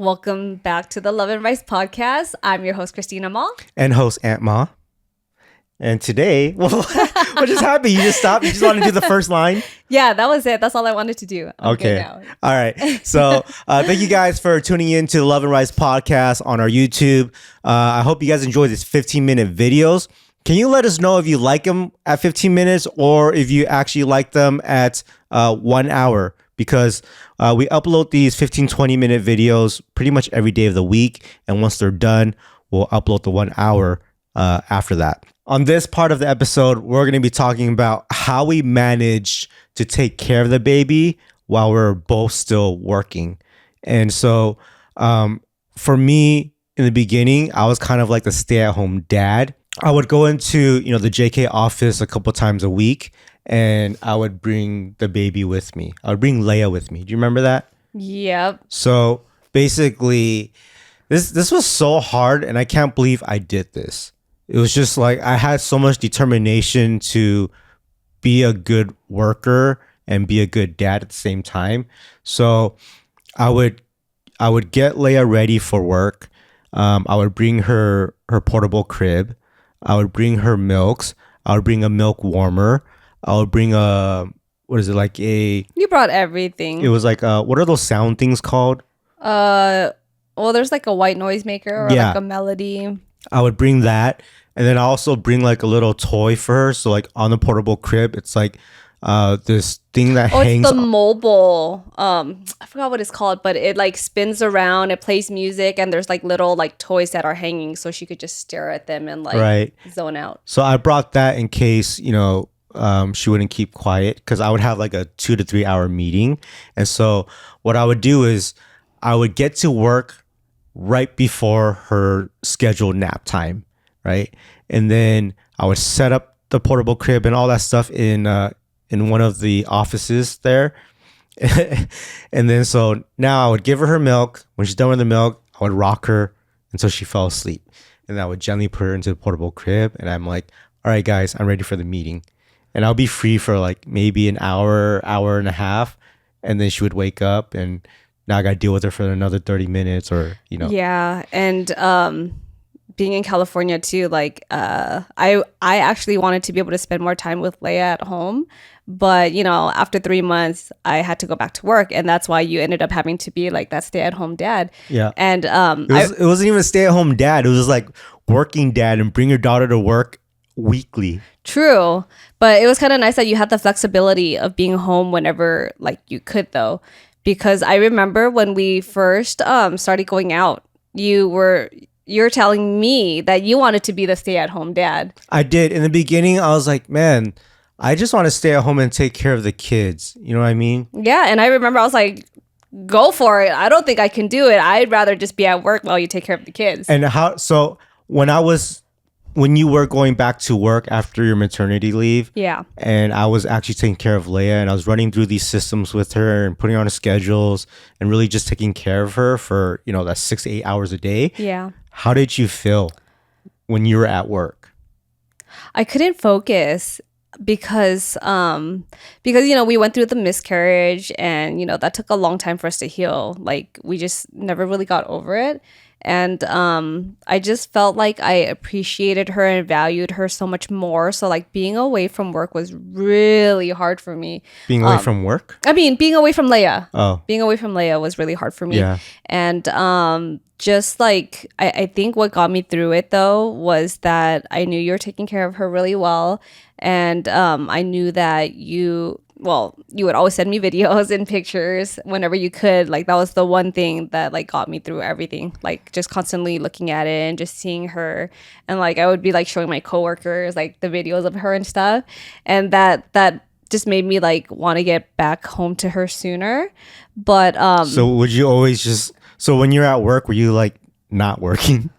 Welcome back to the Love and Rice podcast. I'm your host, Christina Ma. And host, Aunt Ma. And today, what just happened? You just stopped? You just want to do the first line? Yeah, that was it. That's all I wanted to do. I'm okay. Good now. All right. So thank you guys for tuning in to the Love and Rice podcast on our YouTube. I hope you guys enjoy these 15-minute videos. Can you let us know if you like them at 15 minutes or if you actually like them at 1 hour? Because we upload these 15, 20-minute videos pretty much every day of the week. And once they're done, we'll upload the 1 hour after that. On this part of the episode, we're going to be talking about how we manage to take care of the baby while we're both still working. And so for me, in the beginning, I was kind of like the stay-at-home dad. I would go into, the JK office a couple times a week, and I would bring the baby with me. I would bring Leia with me. Do you remember that? Yep. So basically, this was so hard, and I can't believe I did this. It was just like I had so much determination to be a good worker and be a good dad at the same time. So I would get Leia ready for work. I would bring her portable crib. I would bring her milks. I would bring a milk warmer. I would bring You brought everything. It was like what are those sound things called? Well, there's like a white noise maker or like a melody. I would bring that, and then I also bring like a little toy for her. So like on the portable crib, it's like this thing that hangs. It's the mobile. I forgot what it's called, but it like spins around. It plays music, and there's like little like toys that are hanging, so she could just stare at them and like zone out. So I brought that in case she wouldn't keep quiet, because I would have like a 2 to 3 hour meeting, and so what I would do is I would get to work right before her scheduled nap time, right? And then I would set up the portable crib and all that stuff in one of the offices there. And then so now I would give her milk. When she's done with the milk, I would rock her until she fell asleep. And I would gently put her into the portable crib. And I'm like, all right, guys, I'm ready for the meeting. And I'll be free for like maybe an hour and a half. And then she would wake up, and now I got to deal with her for another 30 minutes Yeah. And being in California too, like I actually wanted to be able to spend more time with Leia at home. But, after 3 months, I had to go back to work. And that's why you ended up having to be like that stay-at-home dad. Yeah. And it wasn't even a stay-at-home dad. It was just like working dad and bring your daughter to work weekly. True. But it was kind of nice that you had the flexibility of being home whenever like you could, though. Because I remember when we first started going out, you're telling me that you wanted to be the stay-at-home dad. I did. In the beginning, I was like, man, I just want to stay at home and take care of the kids. You know what I mean? Yeah. And I remember I was like, go for it. I don't think I can do it. I'd rather just be at work while you take care of the kids. And when you were going back to work after your maternity leave, and I was actually taking care of Leia, and I was running through these systems with her and putting her on schedules and really just taking care of her for, that 6 to 8 hours a day. Yeah. How did you feel when you were at work? I couldn't focus because we went through the miscarriage, and, that took a long time for us to heal. Like, we just never really got over it. And I just felt like I appreciated her and valued her so much more. So like being away from work was really hard for me. Being away from work? I mean, being away from Leia. Oh. Being away from Leia was really hard for me. Yeah. And just like, I think what got me through it though was that I knew you were taking care of her really well. And I knew that you would always send me videos and pictures whenever you could. Like, that was the one thing that like got me through everything. Like, just constantly looking at it and just seeing her. And like, I would be like showing my coworkers like the videos of her and stuff. And that just made me like want to get back home to her sooner. But so would you always when you're at work, were you like not working?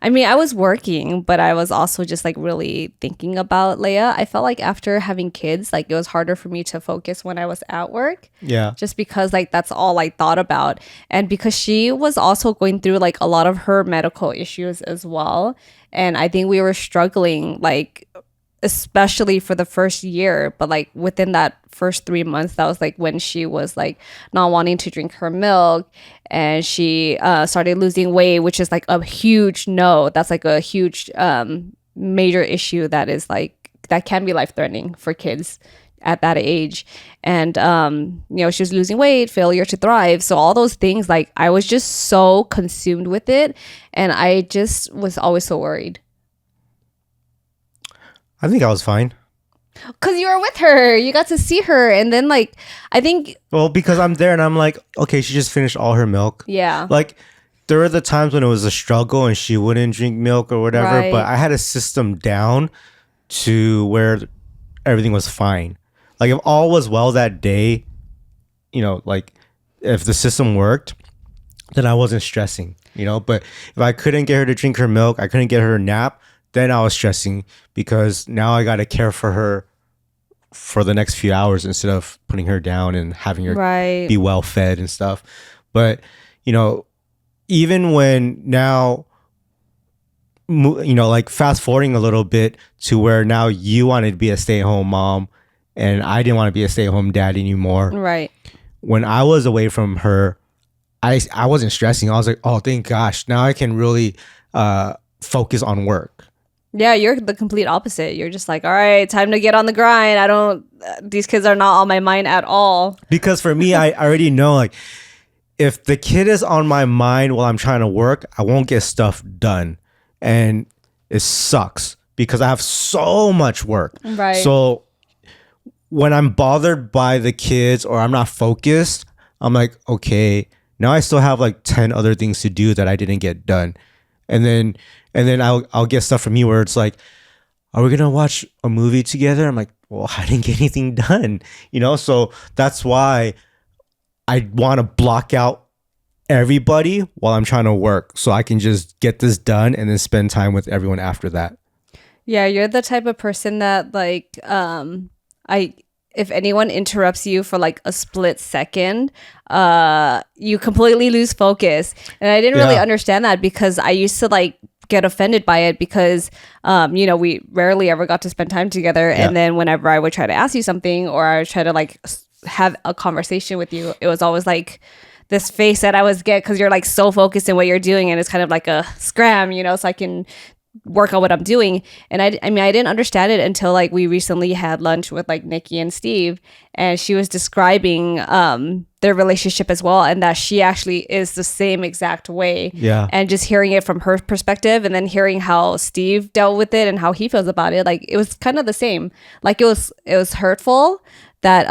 I mean, I was working, but I was also just like really thinking about Leia. I felt like after having kids, like it was harder for me to focus when I was at work. Yeah. Just because like that's all I thought about. And because she was also going through like a lot of her medical issues as well. And I think we were struggling like especially for the first year. But like within that first 3 months, that was like when she was like not wanting to drink her milk, and she started losing weight, which is like a huge no. That's like a huge major issue that is like that can be life threatening for kids at that age. And she was losing weight, failure to thrive, so all those things, like I was just so consumed with it, and I just was always so worried. I think I was fine. Because you were with her, you got to see her, and then like I think, well, because I'm there and I'm like, okay, she just finished all her milk. Yeah. Like there were the times when it was a struggle and she wouldn't drink milk or whatever, Right. but I had a system down to where everything was fine. Like if all was well that day, like if the system worked, then I wasn't stressing, but if I couldn't get her to drink her milk, I couldn't get her a nap, then I was stressing because now I got to care for her for the next few hours instead of putting her down and having her Right. be well fed and stuff. But, even when now, like fast forwarding a little bit to where now you wanted to be a stay-at-home mom and I didn't want to be a stay-at-home dad anymore. Right. When I was away from her, I wasn't stressing. I was like, oh, thank gosh. Now I can really focus on work. Yeah, you're the complete opposite. You're just like, all right, time to get on the grind. These kids are not on my mind at all. Because for me, I already know, like, if the kid is on my mind while I'm trying to work, I won't get stuff done. And it sucks because I have so much work. Right. So when I'm bothered by the kids or I'm not focused, I'm like, okay, now I still have like 10 other things to do that I didn't get done. And then I'll get stuff from you where it's like, are we gonna watch a movie together? I'm like, well, I didn't get anything done, so that's why I want to block out everybody while I'm trying to work so I can just get this done and then spend time with everyone after that. Yeah, you're the type of person that like if anyone interrupts you for like a split second, you completely lose focus. And I didn't really understand that because I used to like get offended by it because we rarely ever got to spend time together. Yeah. And then whenever I would try to ask you something or I would try to like have a conversation with you, it was always like this face that I was get because you're like so focused in what you're doing, and it's kind of like a scram, so I can work on what I'm doing. And I mean, I didn't understand it until like we recently had lunch with like Nikki and Steve, and she was describing their relationship as well, and that she actually is the same exact way. Yeah. And just hearing it from her perspective and then hearing how Steve dealt with it and how he feels about it, like it was kind of the same. Like it was hurtful that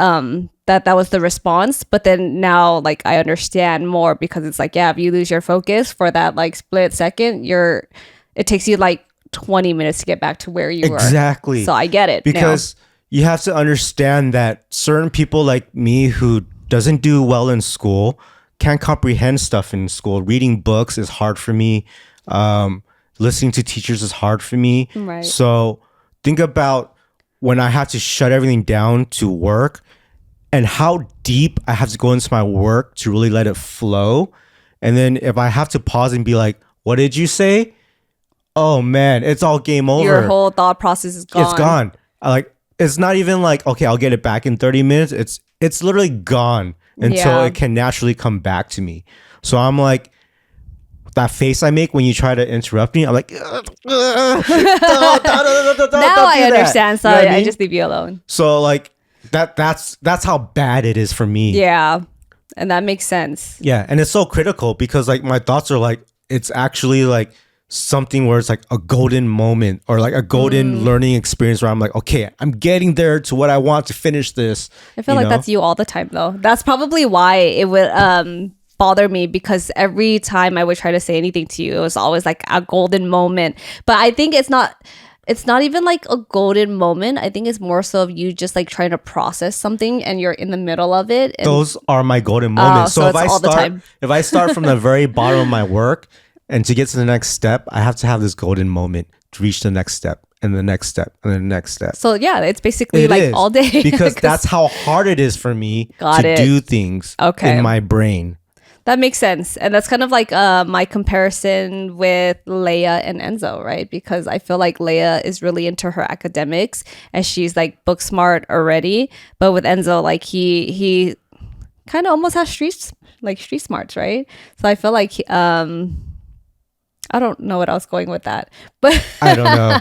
that was the response, but then now like I understand more because it's like, yeah, if you lose your focus for that like split second, it takes you like 20 minutes to get back to where you were. Exactly. So I get it because you have to understand that certain people like me who doesn't do well in school can't comprehend stuff in school. Reading books is hard for me. Listening to teachers is hard for me. Right. So think about when I have to shut everything down to work and how deep I have to go into my work to really let it flow. And then if I have to pause and be like, what did you say? Oh man, it's all game over. Your whole thought process is gone. It's gone. It's not even like, okay, I'll get it back in 30 minutes. It's literally gone until it can naturally come back to me. So I'm like, that face I make when you try to interrupt me, I'm like, now I understand. So I just leave you alone. So like that's how bad it is for me. Yeah. And that makes sense. Yeah. And it's so critical because like my thoughts are like, it's actually like something where it's like a golden moment or like a golden learning experience where I'm like, okay, I'm getting there to what I want to finish this. I feel like that's you all the time though. That's probably why it would bother me, because every time I would try to say anything to you, it was always like a golden moment. But I think it's not even like a golden moment. I think it's more so of you just like trying to process something and you're in the middle of it. And those are my golden moments. so if I start from the very bottom of my work and to get to the next step, I have to have this golden moment to reach the next step and the next step and the next step. So yeah, it's basically like all day. Because that's how hard it is for me to do things in my brain. That makes sense. And that's kind of like my comparison with Leia and Enzo, right? Because I feel like Leia is really into her academics and she's like book smart already. But with Enzo, like he kind of almost has street smarts, right? So I feel like I don't know what I was going with that. But I don't know.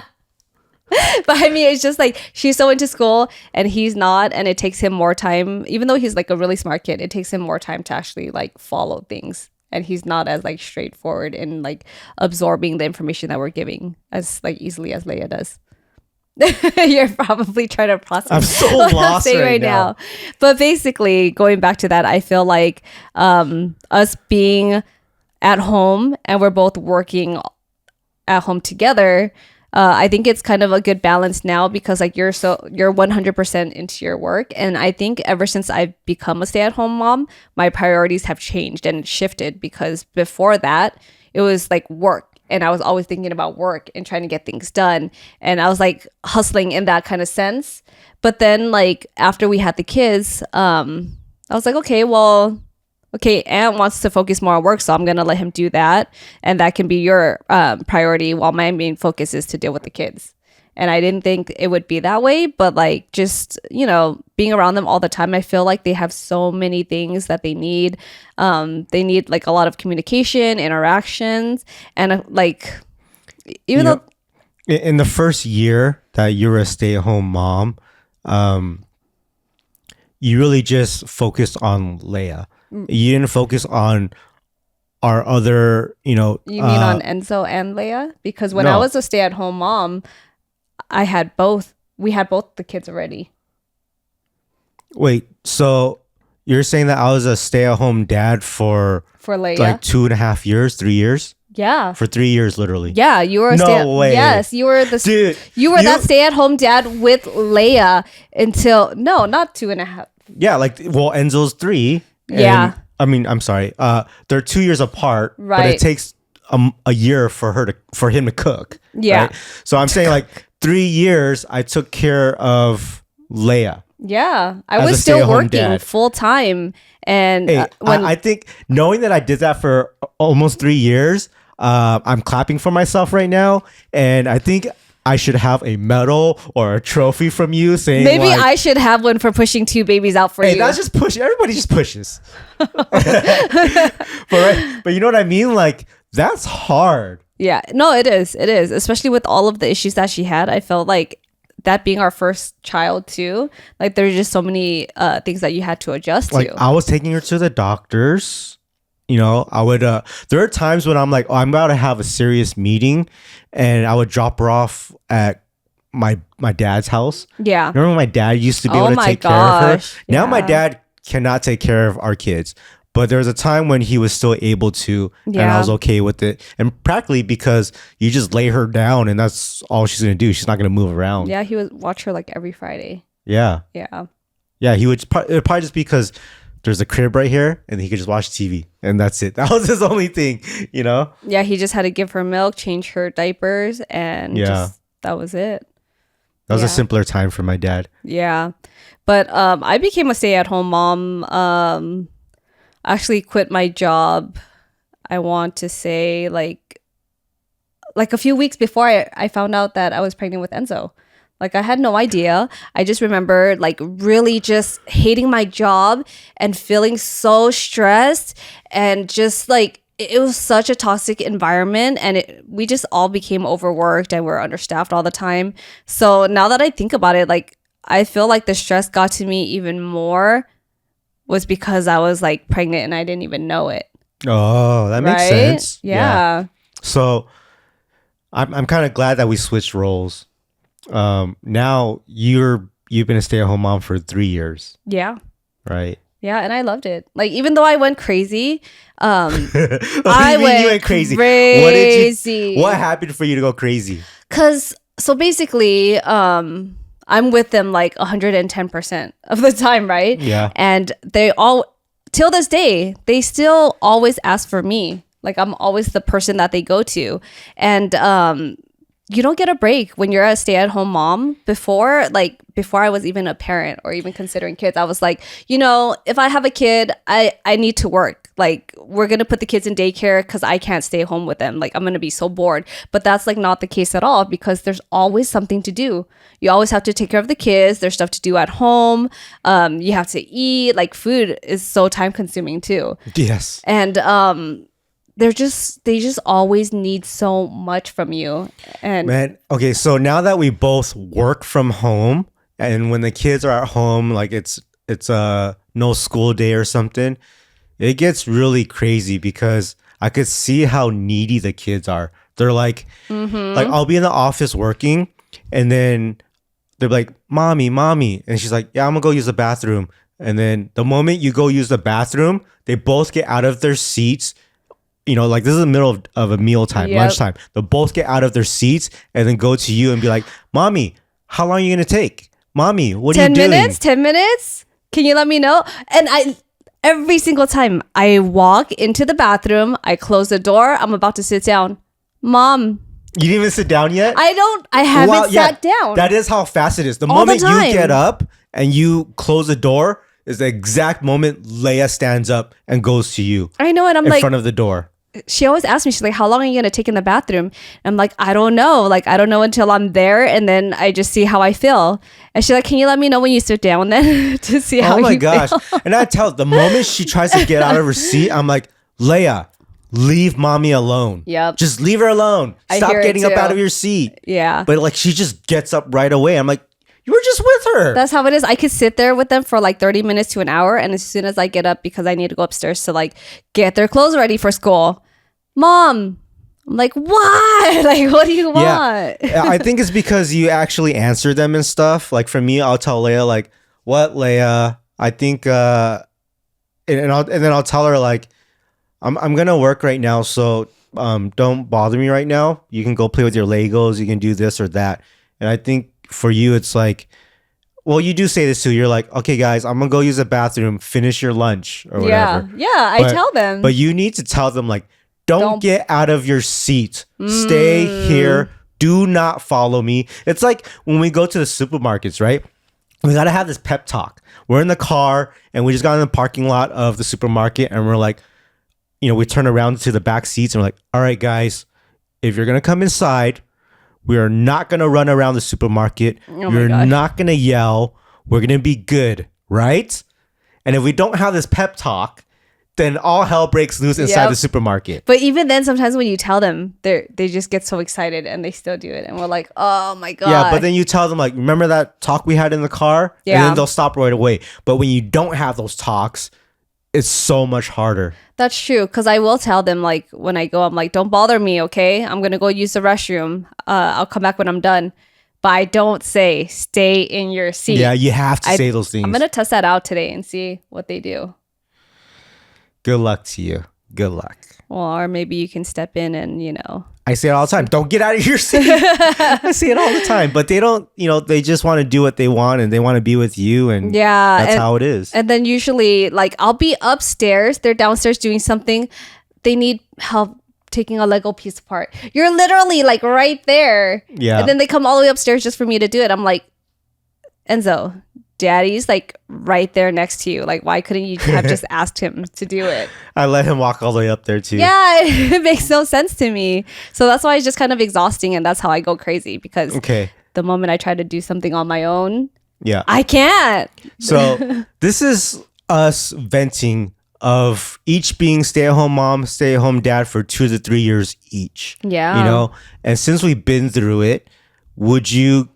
but I mean, it's just like she's so into school and he's not, and it takes him more time. Even though he's like a really smart kid, it takes him more time to actually like follow things, and he's not as like straightforward in like absorbing the information that we're giving as like easily as Leia does. You're probably trying to process. I'm so what I'm lost saying right now. But basically, going back to that, I feel like us being at home and we're both working at home together. I think it's kind of a good balance now because like you're 100% into your work, and I think ever since I've become a stay-at-home mom, my priorities have changed and shifted, because before that it was like work, and I was always thinking about work and trying to get things done, and I was like hustling in that kind of sense. But then like after we had the kids, I was like, okay, Ant wants to focus more on work, so I'm going to let him do that. And that can be your priority, while my main focus is to deal with the kids. And I didn't think it would be that way, but like just, being around them all the time, I feel like they have so many things that they need. They need like a lot of communication, interactions, and like, even though... In the first year that you're a stay-at-home mom, you really just focused on Leia. You didn't focus on our other, You mean on Enzo and Leia? Because when I was a stay-at-home mom, I had both. We had both the kids already. Wait, so you're saying that I was a stay-at-home dad for Leia, like 2.5 years, 3 years? Yeah. For 3 years, literally. Yeah, you were way. Yes, you were Dude, that stay-at-home dad with Leia until not 2.5. Yeah, like, well, Enzo's 3. Yeah. I mean, I'm sorry. They're 2 years apart, right? But it takes a year for him to cook. Yeah. Right? So I'm saying like 3 years, I took care of Leia. Yeah, I was still working full time, and hey, I think knowing that I did that for almost 3 years, I'm clapping for myself right now, and I think I should have a medal or a trophy from you saying maybe like, I should have one for pushing 2 babies out for you. That's just push. Everybody just pushes. But you know what I mean? Like, that's hard. Yeah, no, it is. It is, especially with all of the issues that she had. I felt like that being our first child too, like there's just so many things that you had to adjust to. Like, I was taking her to the doctors. I would, there are times when I'm like, I'm about to have a serious meeting, and I would drop her off at my dad's house. Yeah. Remember when my dad used to be able to take care of her? Now my dad cannot take care of our kids, but there was a time when he was still able to, and I was okay with it. And practically because you just lay her down and that's all she's going to do. She's not going to move around. Yeah. He would watch her like every Friday. Yeah. Yeah. Yeah. It would probably just because there's a crib right here and he could just watch TV and that's it. That was his only thing, Yeah, he just had to give her milk, change her diapers, and that was it. That was a simpler time for my dad. Yeah. But I became a stay-at-home mom. Actually quit my job, I want to say like a few weeks before I found out that I was pregnant with Enzo. Like, I had no idea. I just remember like really just hating my job and feeling so stressed, and just like it was such a toxic environment, and we just all became overworked and we're understaffed all the time. So now that I think about it, like I feel like the stress got to me even more was because I was like pregnant and I didn't even know it. Oh, that makes sense. Yeah. So I'm kind of glad that we switched roles. Now you've been a stay-at-home mom for 3 years. Yeah. Right. Yeah, and I loved it. Like, even though I went crazy, I went crazy. What happened for you to go crazy? So basically, I'm with them like 110% of the time, right? Yeah. And they all, till this day, they still always ask for me. Like, I'm always the person that they go to. And you don't get a break when you're a stay-at-home mom. Before I was even a parent or even considering kids, I was like, if I have a kid, I need to work. like we're gonna put the kids in daycare because I can't stay home with them. Like I'm gonna be so bored. But that's like not the case at all, because there's always something to do. You always have to take care of the kids. There's stuff to do at home. You have to eat. Like food is so time consuming too. Yes. And they just always need so much from you. And Man, okay, so now that we both work from home, and when the kids are at home, like it's no school day or something, it gets really crazy because I could see how needy the kids are. They're like I'll be in the office working, and then they're like, mommy, and she's like, yeah, I'm gonna go use the bathroom. And then the moment you go use the bathroom, they both get out of their seats. You know, like this is the middle of a meal time, lunchtime. They'll both get out of their seats and then go to you and be like, mommy, how long are you gonna take? Mommy, what are you doing? 10 minutes? Can you let me know? And every single time I walk into the bathroom, I close the door, I'm about to sit down. Mom. You didn't even sit down yet? I haven't sat down. That is how fast it is. The All the moment you time. get up and you close the door is the exact moment Leia stands up and goes to you. I know, and I'm in like, front of the door. she always asks me, she's like, how long are you going to take in the bathroom? And I'm like, I don't know. Like, I don't know until I'm there. And then I just see how I feel. And she's like, can you let me know when you sit down then to see how you gosh. feel? And I tell the moment she tries to get out of her seat, I'm like, Leia, leave mommy alone. Yep. Just leave her alone. I Stop hear it getting up too. out of your seat. Yeah. But like she just gets up right away. I'm like, you were just with her. That's how it is. I could sit there with them for like 30 minutes to an hour. And as soon as I get up, because I need to go upstairs to like get their clothes ready for school, Mom, I'm like, what? Like, what do you want? Yeah. I think it's because you actually answer them and stuff. Like for me, I'll tell Leia like, what, Leia? I think and then I'll tell her like, I'm gonna work right now, so don't bother me right now. You can go play with your Legos, you can do this or that. And I think for you it's like, well, you do say this too. You're like, okay, guys, I'm gonna go use the bathroom, finish your lunch or whatever. Yeah, I tell them. But you need to tell them like, don't get out of your seat. Stay here. Do not follow me. It's like when we go to the supermarkets, right? We gotta have this pep talk. We're in the car and we just got in the parking lot of the supermarket and we're like, you know, we turn around to the back seats and we're like, all right, guys, if you're gonna come inside, we are not gonna run around the supermarket. We're not gonna yell. We're gonna be good, right? And if we don't have this pep talk, then all hell breaks loose inside the supermarket. But even then, sometimes when you tell them, they just get so excited and they still do it. And we're like, oh my God. Yeah, but then you tell them like, remember that talk we had in the car? Yeah. And then they'll stop right away. But when you don't have those talks, it's so much harder. That's true. Because I will tell them, like, when I go, I'm like, don't bother me, okay? I'm going to go use the restroom. I'll come back when I'm done. But I don't say, stay in your seat. Yeah, you have to say those things. I'm going to test that out today and see what they do. Good luck to you. Good luck. Well, or maybe you can step in and, you know. I say it all the time. Don't get out of your seat. I say it all the time. But they don't, you know, they just want to do what they want and they want to be with you. And that's how it is. And then usually, like, I'll be upstairs. They're downstairs doing something. They need help taking a Lego piece apart. You're literally, like, right there. Yeah. And then they come all the way upstairs just for me to do it. I'm like, Enzo, Daddy's like right there next to you. Like, why couldn't you have just asked him to do it? I let him walk all the way up there too. Yeah, it makes no sense to me. So that's why it's just kind of exhausting, and that's how I go crazy, because the moment I try to do something on my own, I can't. So this is us venting of each being stay-at-home mom, stay-at-home dad for 2 to 3 years each. Yeah. You know, and since we've been through it, would you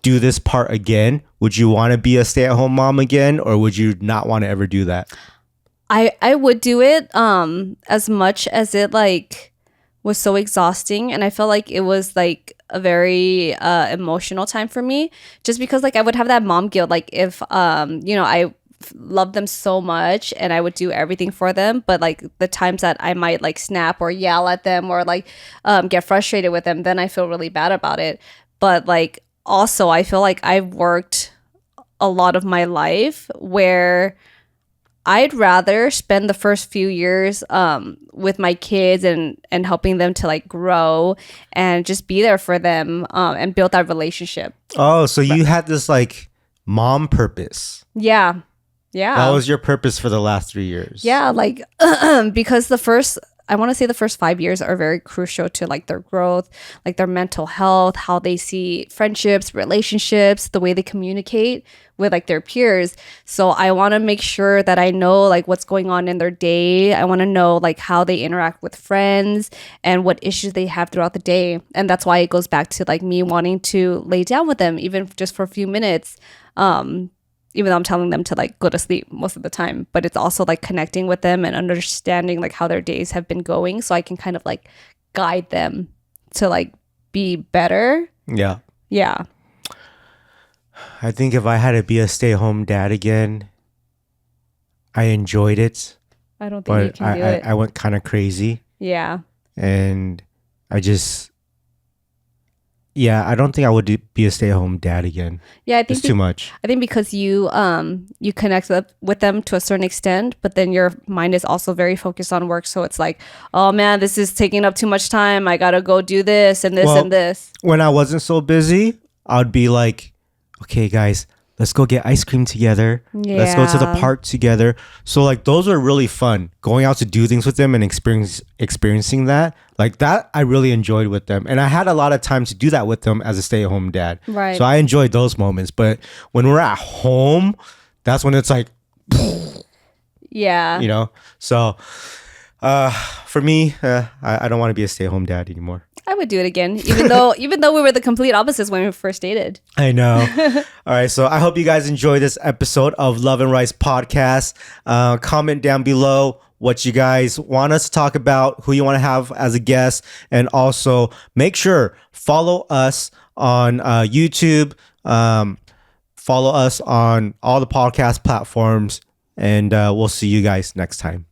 do this part again? Would you want to be a stay-at-home mom again, or would you not want to ever do that? I would do it as much as it like was so exhausting, and I felt like it was like a very emotional time for me, just because like I would have that mom guilt, like if you know, I love them so much and I would do everything for them, but like the times that I might like snap or yell at them or like get frustrated with them, then I feel really bad about it. But like also I feel like I've worked a lot of my life where I'd rather spend the first few years with my kids and helping them to like grow and just be there for them and build that relationship. Oh, so you had this like mom purpose. Yeah. Yeah. That was your purpose for the last 3 years. Yeah, like because I want to say the first 5 years are very crucial to like their growth, like their mental health, how they see friendships, relationships, the way they communicate with like their peers. So I want to make sure that I know like what's going on in their day. I want to know like how they interact with friends and what issues they have throughout the day. And that's why it goes back to like me wanting to lay down with them, even just for a few minutes. Even though I'm telling them to like go to sleep most of the time, but it's also like connecting with them and understanding like how their days have been going, so I can kind of like guide them to like be better. Yeah. Yeah. I think if I had to be a stay-home dad again, I enjoyed it, I don't think you but can do it. I went kind of crazy, Yeah. and I just, yeah, I don't think I would be a stay-at-home dad again. Yeah, I think It's too much. I think because you connect with them to a certain extent, but then your mind is also very focused on work. So it's like, oh man, this is taking up too much time. I gotta go do this and this Well, and this. When I wasn't so busy, I'd be like, okay, guys, let's go get ice cream together. Let's go to the Yeah. park together. So like those are really fun. Going out to do things with them and experiencing that. Like that I really enjoyed with them. And I had a lot of time to do that with them as a stay-at-home dad. Right. So I enjoyed those moments. But when we're at home, that's when it's like, Yeah. you know. So for me, I don't want to be a stay-at-home dad anymore. I would do it again, even though we were the complete opposites when we first dated. I know. All right. So I hope you guys enjoy this episode of Love and Rice Podcast. Comment down below what you guys want us to talk about, who you want to have as a guest. And also make sure follow us on YouTube. Follow us on all the podcast platforms. And we'll see you guys next time.